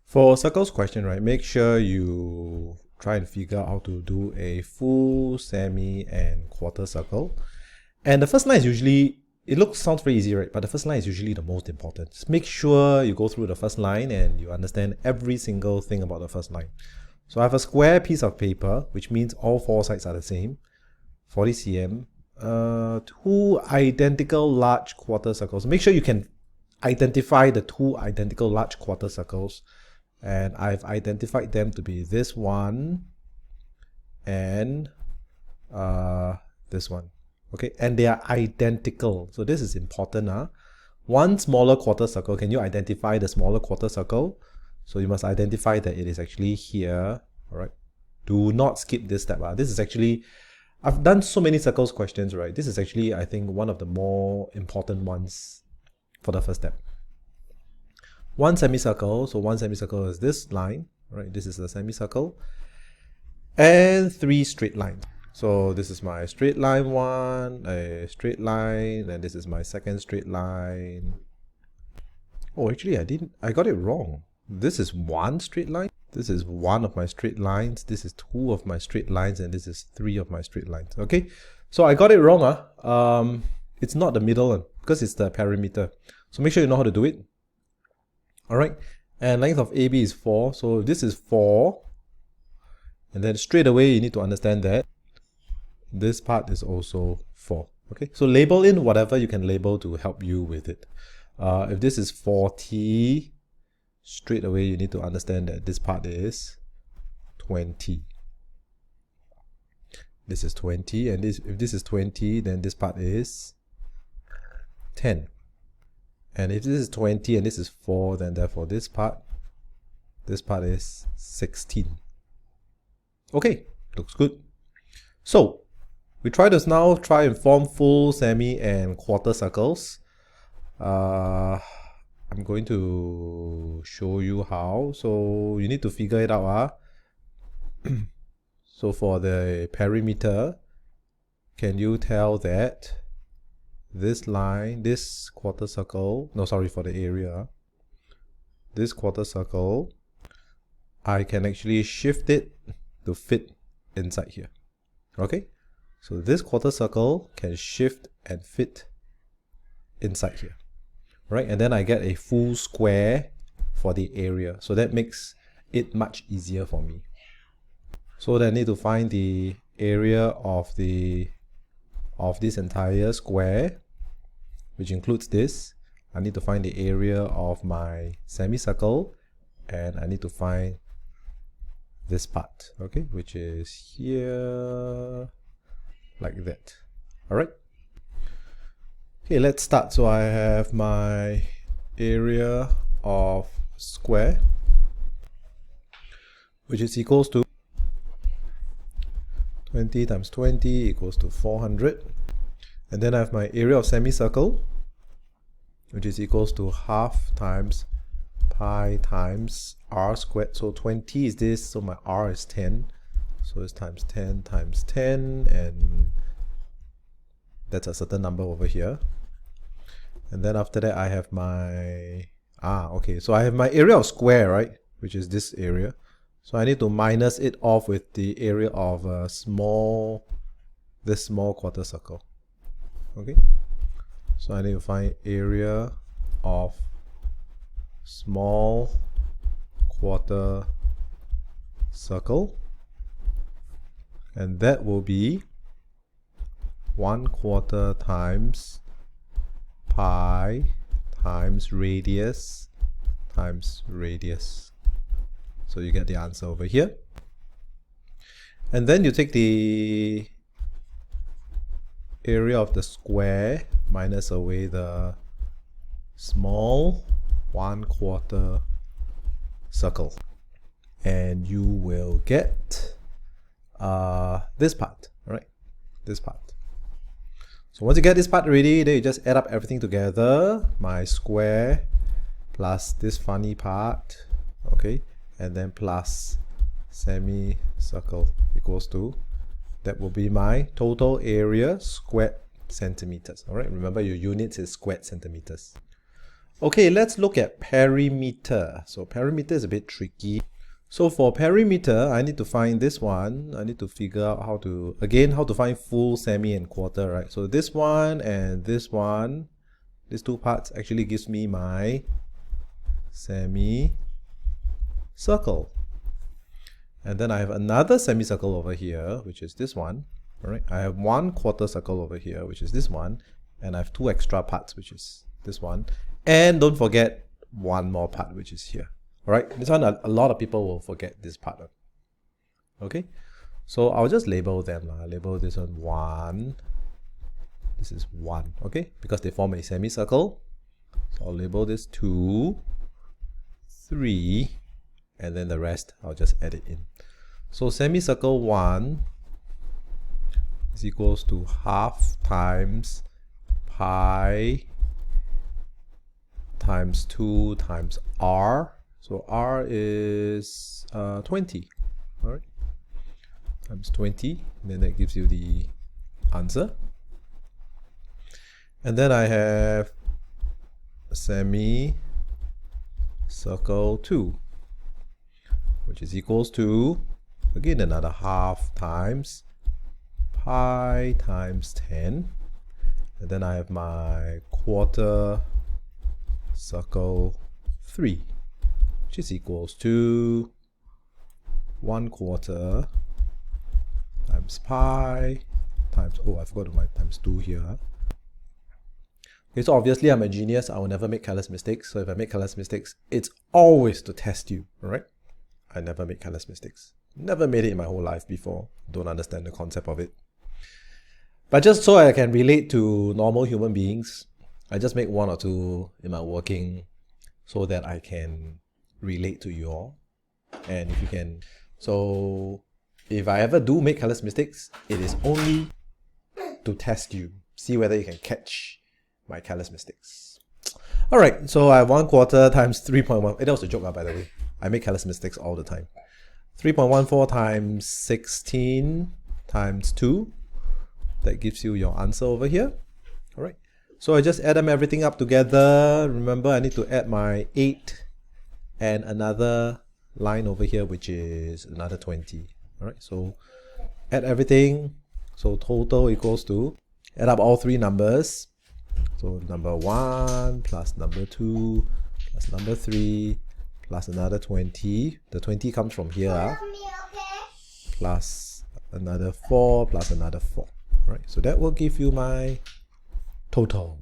For circles question, right, make sure you try and figure out how to do a full, semi, and quarter circle. And the first line is usually, sounds very easy, right? But the first line is usually the most important. Just make sure you go through the first line and you understand every single thing about the first line. So I have a square piece of paper, which means all four sides are the same, 40 cm, two identical large quarter circles. Make sure you can identify the two identical large quarter circles. And I've identified them to be this one and this one. Okay, and they are identical. So this is important. One smaller quarter circle, can you identify the smaller quarter circle? So you must identify that it is actually here. All right, do not skip this step. This is actually, I've done so many circles questions, right? This is actually, I think, one of the more important ones for the first step. One semicircle, so one semicircle is this line, right? This is the semicircle. And three straight lines. So this is my straight line one, a straight line, and this is my second straight line. Oh, actually I got it wrong. This is one straight line. This is one of my straight lines. This is two of my straight lines, and this is three of my straight lines. Okay, so I got it wrong. It's not the middle one because it's the perimeter. So make sure you know how to do it. Alright, and length of AB is 4, so this is 4, and then straight away you need to understand that this part is also 4. Okay, so label in whatever you can label to help you with it. If this is 40, straight away you need to understand that this part is 20. This is 20, and if this is 20, then this part is 10. And if this is 20 and this is 4, then therefore this part is 16. Okay, looks good. So we now try and form full, semi, and quarter circles. I'm going to show you how. So you need to figure it out. So for the perimeter, can you tell that this line, this quarter circle, no, sorry, for the area, this quarter circle, I can actually shift it to fit inside here. Okay, so this quarter circle can shift and fit inside here, right? And then I get a full square for the area, so that makes it much easier for me. So then I need to find the area of this entire square, which includes this. I need to find the area of my semicircle, and I need to find this part, okay, which is here, like that. All right. Okay, let's start. So I have my area of square, which is equals to 20 times 20 equals to 400. And then I have my area of semicircle, which is equals to half times pi times r squared. So 20 is this, so my r is 10. So it's times 10 times 10, and that's a certain number over here. And then after that I have my, okay, so I have my area of square, right, which is this area. So I need to minus it off with the area of this small quarter circle. Okay, so I need to find area of small quarter circle, and that will be 1/4 times pi times radius times radius. So you get the answer over here. And then you take the area of the square minus away the small 1/4 circle, and you will get this part, right? This part. So once you get this part ready, then you just add up everything together, my square plus this funny part, okay, and then plus semicircle equals to, that will be my total area squared centimeters. All right, remember your units is squared centimeters. Okay, let's look at perimeter. So perimeter is a bit tricky. So for perimeter, I need to find this one. I need to figure out how to, again, how to find full, semi, and quarter, right? So this one and this one, these two parts actually gives me my semicircle. And then I have another semicircle over here, which is this one. All right, I have one quarter circle over here, which is this one, and I have two extra parts, which is this one. And don't forget one more part, which is here. All right, this one, a lot of people will forget this part. Okay, so I'll just label them. Label this one 1. This is 1, okay, because they form a semicircle. So I'll label this 2, 3, and then the rest I'll just add it in. So semicircle 1 is equals to half times pi times 2 times r. So r is 20, all right, times 20, and then that gives you the answer. And then I have semicircle 2, which is equals to, again, another half times pi times 10. And then I have my quarter circle 3, which is equals to 1/4 times pi times, oh, I forgot my times 2 here. Okay, so obviously I'm a genius. I will never make careless mistakes. So if I make careless mistakes, it's always to test you, all right? I never make careless mistakes. Never made it in my whole life before. Don't understand the concept of it. But just so I can relate to normal human beings, I just make 1 or 2 in my working so that I can relate to you all. And if you can, so if I ever do make careless mistakes, it is only to test you, see whether you can catch my careless mistakes. All right, so I have 1/4 times 3.1. That was a joke, by the way. I make careless mistakes all the time. 3.14 times 16 times 2. That gives you your answer over here. All right, so I just add them everything up together. Remember, I need to add my 8 and another line over here, which is another 20. All right, so add everything. So total equals to, add up all 3 numbers. So number 1 plus number 2 plus number 3 plus another 20. The 20 comes from here. Plus another 4 plus another 4. Right, so that will give you my total.